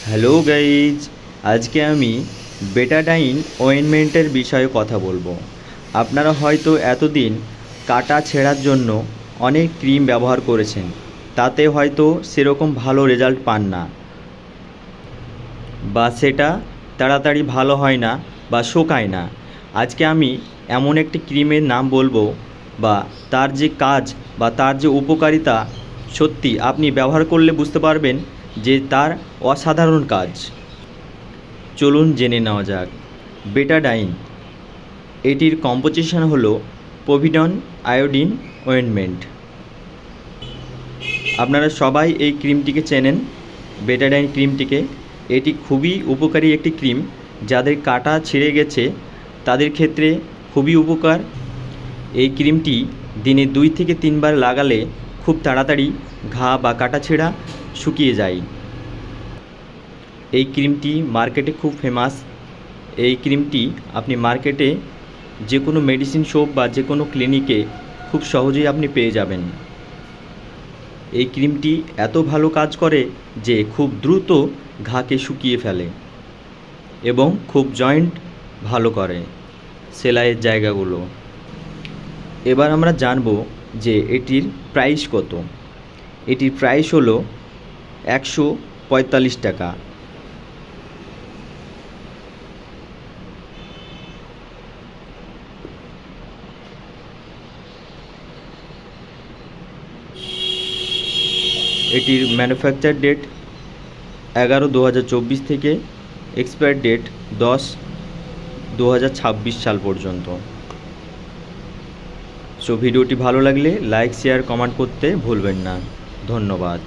Hello guys, আজকে আমি Betadine অয়েনমেন্টের বিষয়ে কথা বলবো। আপনারা হয়তো এতদিন কাটা ছেঁড়ার জন্য অনেক ক্রিম ব্যবহার করেছেন, তাতে হয়তো সেরকম ভালো রেজাল্ট পান না, বা সেটা তাড়াতাড়ি ভালো হয় না বা শুকায় না। আজকে আমি এমন একটি ক্রিমের নাম বলবো, বা তার যে কাজ বা তার যে উপকারিতা, সত্যি আপনি ব্যবহার করলে বুঝতে পারবেন যে তার অসাধারণ কাজ। চলুন জেনে নেওয়া যাক। বেটাডাইন, এটির কম্পোজিশন হলো পোভিডন আয়োডিন অয়েনমেন্ট। আপনারা সবাই এই ক্রিমটিকে চেনেন, বেটাডাইন ক্রিমটিকে। এটি খুবই উপকারী একটি ক্রিম, যাদের কাটা ছিঁড়ে গেছে তাদের ক্ষেত্রে খুবই উপকার। এই ক্রিমটি দিনে 2 থেকে 3 বার লাগালে খুব তাড়াতাড়ি ঘা বা কাটা ছেঁড়া শুকিয়ে যায়। এই ক্রিমটি মার্কেটে খুব ফেমাস। এই ক্রিমটি আপনি মার্কেটে যে কোনো মেডিসিন শপ বা যে কোনো ক্লিনিকে খুব সহজেই আপনি পেয়ে যাবেন। এই ক্রিমটি এত ভালো কাজ করে যে খুব দ্রুত ঘাকে শুকিয়ে ফেলে এবং খুব জয়েন্ট ভালো করে, সেলাইয়ের জায়গাগুলো। এবার আমরা জানব যে এটির প্রাইস কত। এটির প্রাইস হলো 145 টাকা। এটির ম্যানুফ্যাকচার ডেট 11/2024 থেকে এক্সপায়ার ডেট 10/2026 সাল পর্যন্ত। সো ভিডিওটি ভালো লাগলে লাইক, শেয়ার, কমেন্ট করতে ভুলবেন না। ধন্যবাদ।